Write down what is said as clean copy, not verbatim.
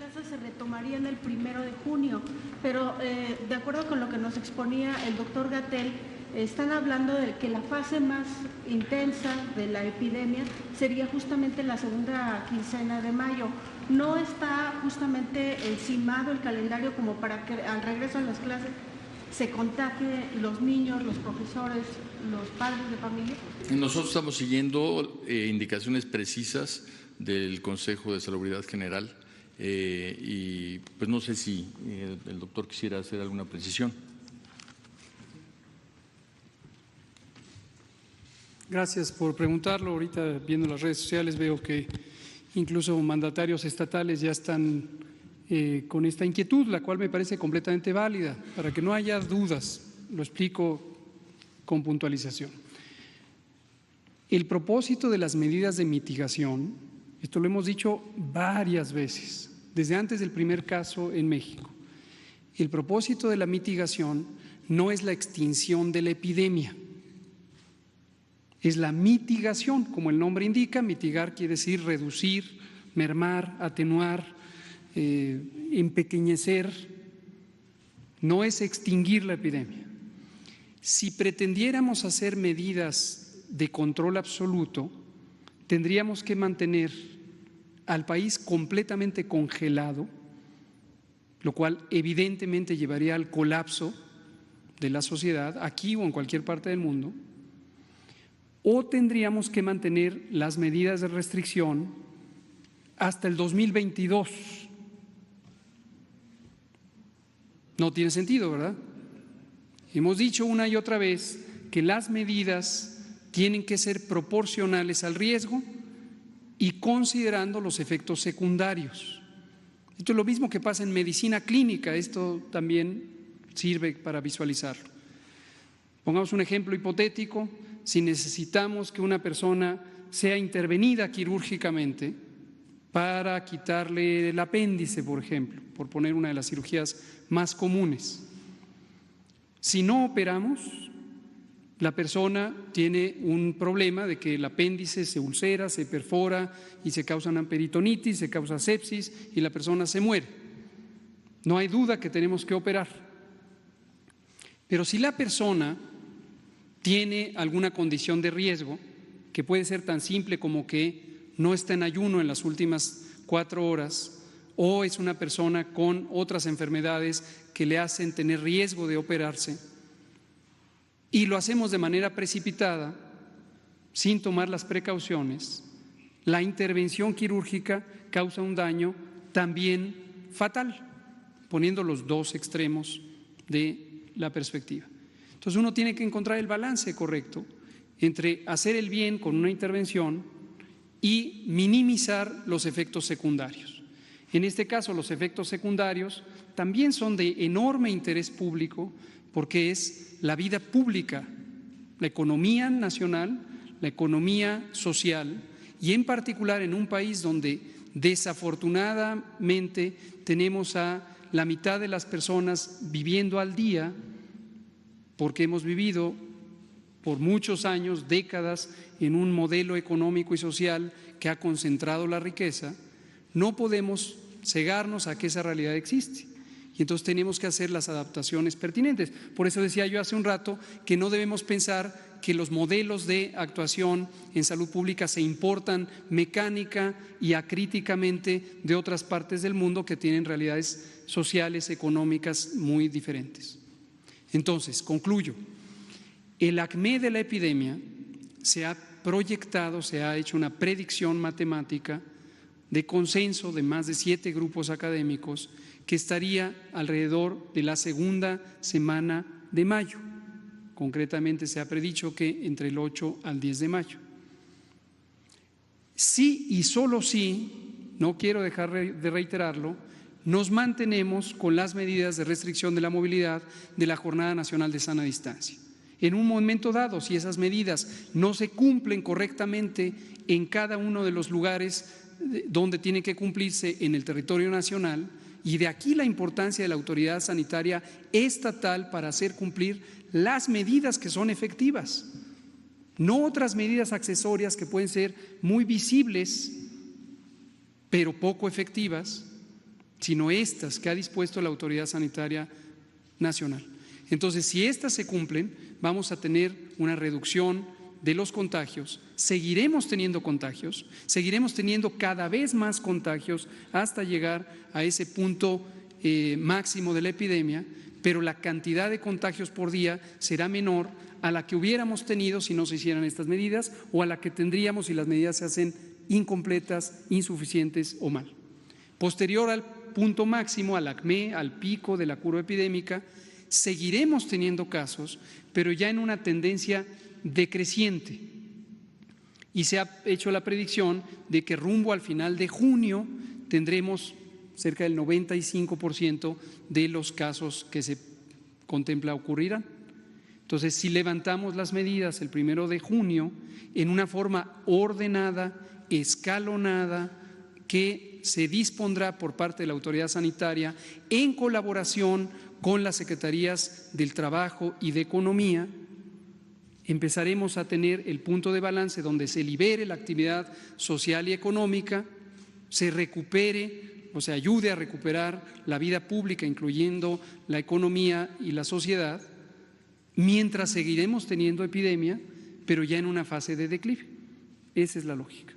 clases se retomarían el 1 de junio, pero de acuerdo con lo que nos exponía el doctor Gatell, están hablando de que la fase más intensa de la epidemia sería justamente la segunda quincena de mayo. ¿No está justamente encimado el calendario como para que al regreso a las clases se contagie los niños, los profesores, los padres de familia? Nosotros estamos siguiendo indicaciones precisas del Consejo de Salubridad General y pues no sé si el doctor quisiera hacer alguna precisión. Gracias por preguntarlo. Ahorita viendo las redes sociales veo que incluso mandatarios estatales ya están con esta inquietud, la cual me parece completamente válida. Para que no haya dudas, lo explico con puntualización. El propósito de las medidas de mitigación, esto lo hemos dicho varias veces, desde antes del primer caso en México, el propósito de la mitigación no es la extinción de la epidemia, es la mitigación, como el nombre indica. Mitigar quiere decir reducir, mermar, atenuar, empequeñecer, no es extinguir la epidemia. Si pretendiéramos hacer medidas de control absoluto, tendríamos que mantener al país completamente congelado, lo cual evidentemente llevaría al colapso de la sociedad, aquí o en cualquier parte del mundo, o tendríamos que mantener las medidas de restricción hasta el 2022. No tiene sentido, ¿verdad? Hemos dicho una y otra vez que las medidas tienen que ser proporcionales al riesgo y considerando los efectos secundarios. Esto es lo mismo que pasa en medicina clínica, esto también sirve para visualizarlo. Pongamos un ejemplo hipotético: si necesitamos que una persona sea intervenida quirúrgicamente para quitarle el apéndice, por ejemplo, por poner una de las cirugías más comunes, si no operamos, la persona tiene un problema de que el apéndice se ulcera, se perfora y se causa una peritonitis, se causa sepsis y la persona se muere. No hay duda que tenemos que operar. Pero si la persona tiene alguna condición de riesgo, que puede ser tan simple como que no está en ayuno en las últimas 4 horas, o es una persona con otras enfermedades que le hacen tener riesgo de operarse, y lo hacemos de manera precipitada, sin tomar las precauciones, la intervención quirúrgica causa un daño también fatal, poniendo los dos extremos de la perspectiva. Entonces uno tiene que encontrar el balance correcto entre hacer el bien con una intervención y minimizar los efectos secundarios. En este caso, los efectos secundarios también son de enorme interés público, porque es la vida pública, la economía nacional, la economía social, y en particular en un país donde desafortunadamente tenemos a la mitad de las personas viviendo al día, porque hemos vivido por muchos años, décadas, en un modelo económico y social que ha concentrado la riqueza. No podemos cegarnos a que esa realidad existe. Y entonces tenemos que hacer las adaptaciones pertinentes. Por eso decía yo hace un rato que no debemos pensar que los modelos de actuación en salud pública se importan mecánica y acríticamente de otras partes del mundo que tienen realidades sociales, económicas muy diferentes. Entonces, concluyo. El acmé de la epidemia se ha proyectado, se ha hecho una predicción matemática de consenso de más de 7 grupos académicos, que estaría alrededor de la segunda semana de mayo. Concretamente se ha predicho que entre el 8 al 10 de mayo. Sí y solo sí, no quiero dejar de reiterarlo, nos mantenemos con las medidas de restricción de la movilidad de la Jornada Nacional de Sana Distancia. En un momento dado, si esas medidas no se cumplen correctamente en cada uno de los lugares donde tienen que cumplirse en el territorio nacional, y de aquí la importancia de la autoridad sanitaria estatal para hacer cumplir las medidas que son efectivas, no otras medidas accesorias que pueden ser muy visibles pero poco efectivas. sino estas que ha dispuesto la Autoridad Sanitaria Nacional. Entonces, si estas se cumplen, vamos a tener una reducción de los contagios, seguiremos teniendo contagios, seguiremos teniendo cada vez más contagios hasta llegar a ese punto máximo de la epidemia, pero la cantidad de contagios por día será menor a la que hubiéramos tenido si no se hicieran estas medidas o a la que tendríamos si las medidas se hacen incompletas, insuficientes o mal. Posterior al punto máximo, al acme, al pico de la curva epidémica, seguiremos teniendo casos, pero ya en una tendencia decreciente. Y se ha hecho la predicción de que rumbo al final de junio tendremos cerca del 95% de los casos que se contempla ocurrirán. Entonces, si levantamos las medidas el 1 de junio en una forma ordenada, escalonada, que se dispondrá por parte de la autoridad sanitaria en colaboración con las secretarías del Trabajo y de Economía, empezaremos a tener el punto de balance donde se libere la actividad social y económica, se recupere, o sea, ayude a recuperar la vida pública, incluyendo la economía y la sociedad, mientras seguiremos teniendo epidemia, pero ya en una fase de declive. Esa es la lógica.